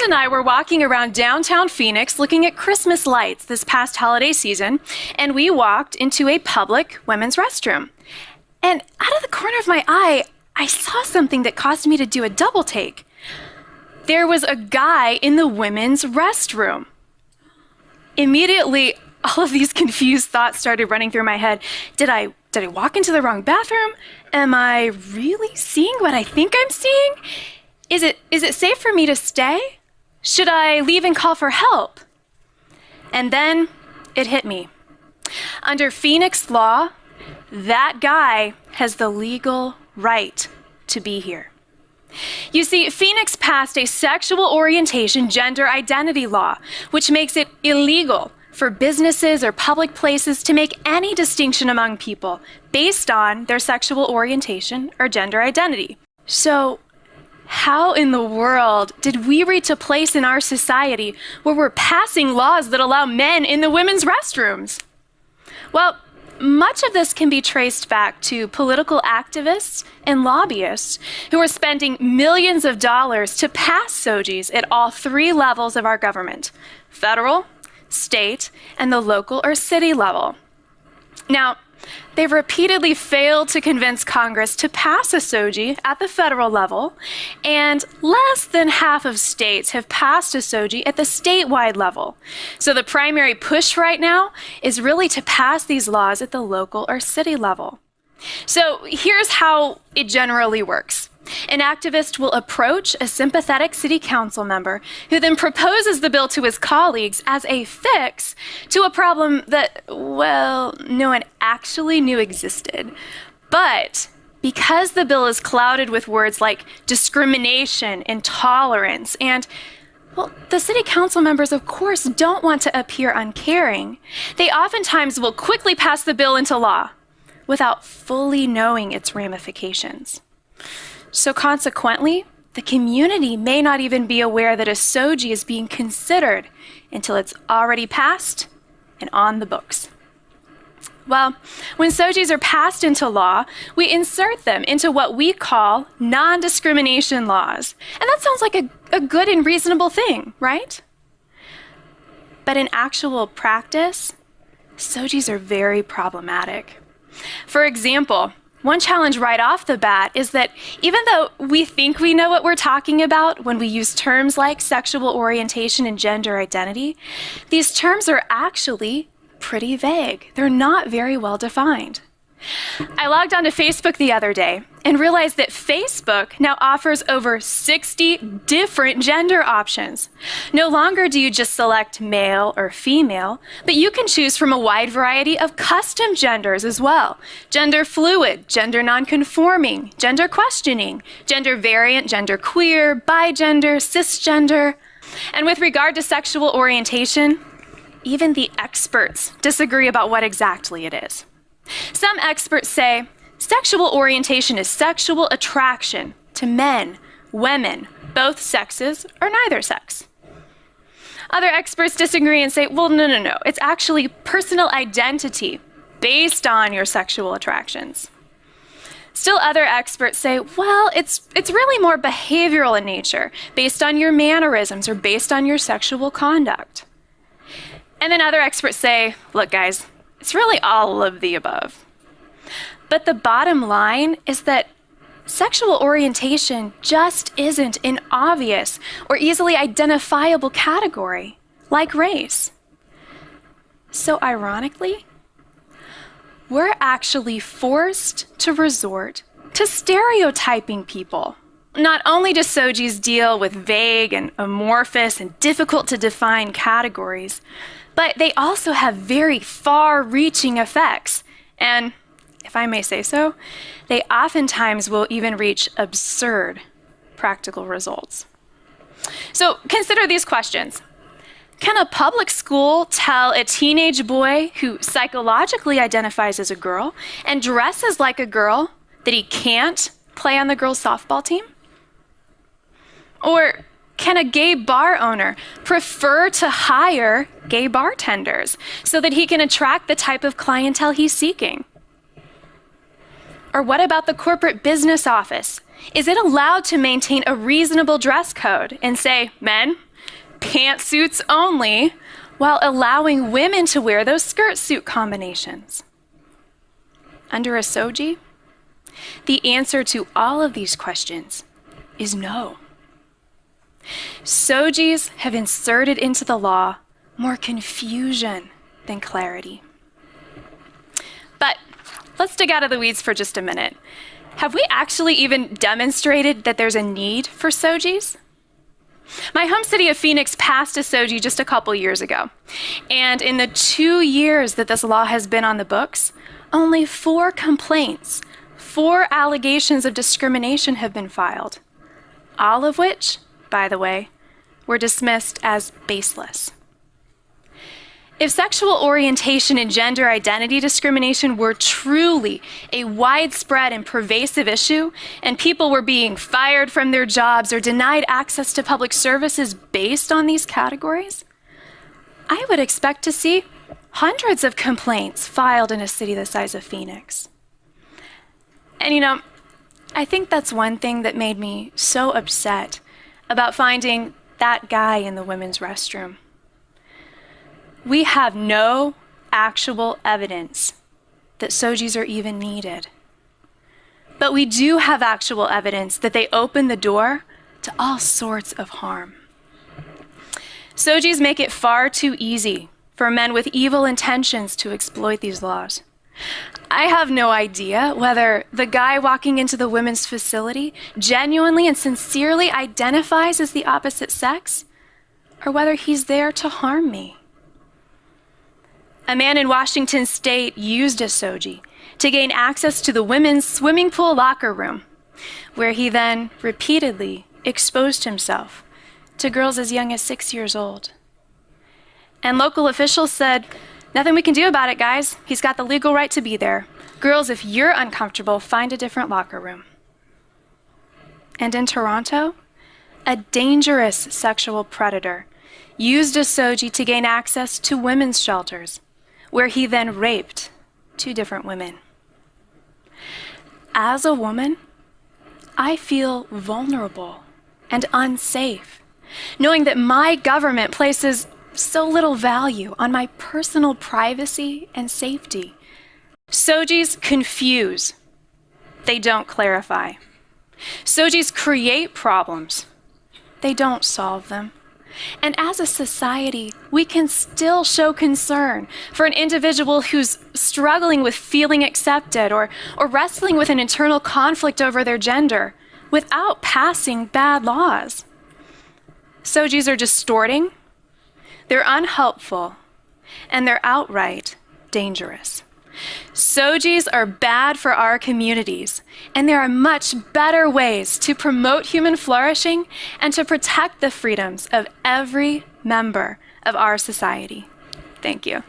and I were walking around downtown Phoenix looking at Christmas lights this past holiday season, and we walked into a public women's restroom. And out of the corner of my eye, I saw something that caused me to do a double take. There was a guy in the women's restroom. Immediately, all of these confused thoughts started running through my head. Did I walk into the wrong bathroom? Am I really seeing what I think I'm seeing? Is it safe for me to stay? Should I leave and call for help? And then it hit me. Under Phoenix law, that guy has the legal right to be here. You see, Phoenix passed a sexual orientation gender identity law, which makes it illegal for businesses or public places to make any distinction among people based on their sexual orientation or gender identity. So, how in the world did we reach a place in our society where we're passing laws that allow men in the women's restrooms? Well, much of this can be traced back to political activists and lobbyists who are spending millions of dollars to pass SOGIs at all three levels of our government: federal, state, and the local or city level. Now, they've repeatedly failed to convince Congress to pass a SOGI at the federal level, and less than half of states have passed a SOGI at the statewide level. So the primary push right now is really to pass these laws at the local or city level. So here's how it generally works. An activist will approach a sympathetic city council member who then proposes the bill to his colleagues as a fix to a problem that, well, no one actually knew existed. But because the bill is clouded with words like discrimination, intolerance, and, well, the city council members, of course, don't want to appear uncaring, they oftentimes will quickly pass the bill into law without fully knowing its ramifications. So consequently, the community may not even be aware that a SOGI is being considered until it's already passed and on the books. Well, when SOGIs are passed into law, we insert them into what we call non-discrimination laws. And that sounds like a good and reasonable thing, right? But in actual practice, SOGIs are very problematic. For example, one challenge right off the bat is that even though we think we know what we're talking about when we use terms like sexual orientation and gender identity, these terms are actually pretty vague. They're not very well defined. I logged onto Facebook the other day and realized that Facebook now offers over 60 different gender options. No longer do you just select male or female, but you can choose from a wide variety of custom genders as well. Gender fluid, gender nonconforming, gender questioning, gender variant, gender queer, bigender, cisgender. And with regard to sexual orientation, even the experts disagree about what exactly it is. Some experts say sexual orientation is sexual attraction to men, women, both sexes, or neither sex. Other experts disagree and say, well, no. It's actually personal identity based on your sexual attractions. Still other experts say, well, it's really more behavioral in nature, based on your mannerisms or based on your sexual conduct. And then other experts say, look, guys, it's really all of the above. But the bottom line is that sexual orientation just isn't an obvious or easily identifiable category, like race. So ironically, we're actually forced to resort to stereotyping people. Not only do SOGIs deal with vague and amorphous and difficult to define categories, but they also have very far-reaching effects. And if I may say so, they oftentimes will even reach absurd practical results. So consider these questions. Can a public school tell a teenage boy who psychologically identifies as a girl and dresses like a girl that he can't play on the girls' softball team? Or can a gay bar owner prefer to hire gay bartenders so that he can attract the type of clientele he's seeking? Or what about the corporate business office? Is it allowed to maintain a reasonable dress code and say, men, pantsuits only, while allowing women to wear those skirt suit combinations? Under a SOGI, the answer to all of these questions is no. SOGIs have inserted into the law more confusion than clarity. But let's dig out of the weeds for just a minute. Have we actually even demonstrated that there's a need for SOGIs? My home city of Phoenix passed a SOGI just a couple years ago. And in the 2 years that this law has been on the books, only 4 complaints, 4 allegations of discrimination have been filed, all of which, by the way, were dismissed as baseless. If sexual orientation and gender identity discrimination were truly a widespread and pervasive issue, and people were being fired from their jobs or denied access to public services based on these categories, I would expect to see hundreds of complaints filed in a city the size of Phoenix. And I think that's one thing that made me so upset about finding that guy in the women's restroom. We have no actual evidence that SOGIs are even needed. But we do have actual evidence that they open the door to all sorts of harm. SOGIs make it far too easy for men with evil intentions to exploit these laws. I have no idea whether the guy walking into the women's facility genuinely and sincerely identifies as the opposite sex, or whether he's there to harm me. A man in Washington State used a SOGI to gain access to the women's swimming pool locker room, where he then repeatedly exposed himself to girls as young as 6 years old. And local officials said, "Nothing we can do about it, guys. He's got the legal right to be there. Girls, if you're uncomfortable, find a different locker room." And in Toronto, a dangerous sexual predator used a SOGI to gain access to women's shelters, where he then raped 2 different women. As a woman, I feel vulnerable and unsafe, knowing that my government places so little value on my personal privacy and safety. SOGIs confuse. They don't clarify. SOGIs create problems. They don't solve them. And as a society, we can still show concern for an individual who's struggling with feeling accepted or wrestling with an internal conflict over their gender without passing bad laws. SOGIs are distorting, they're unhelpful, and they're outright dangerous. SOGIs are bad for our communities, and there are much better ways to promote human flourishing and to protect the freedoms of every member of our society. Thank you.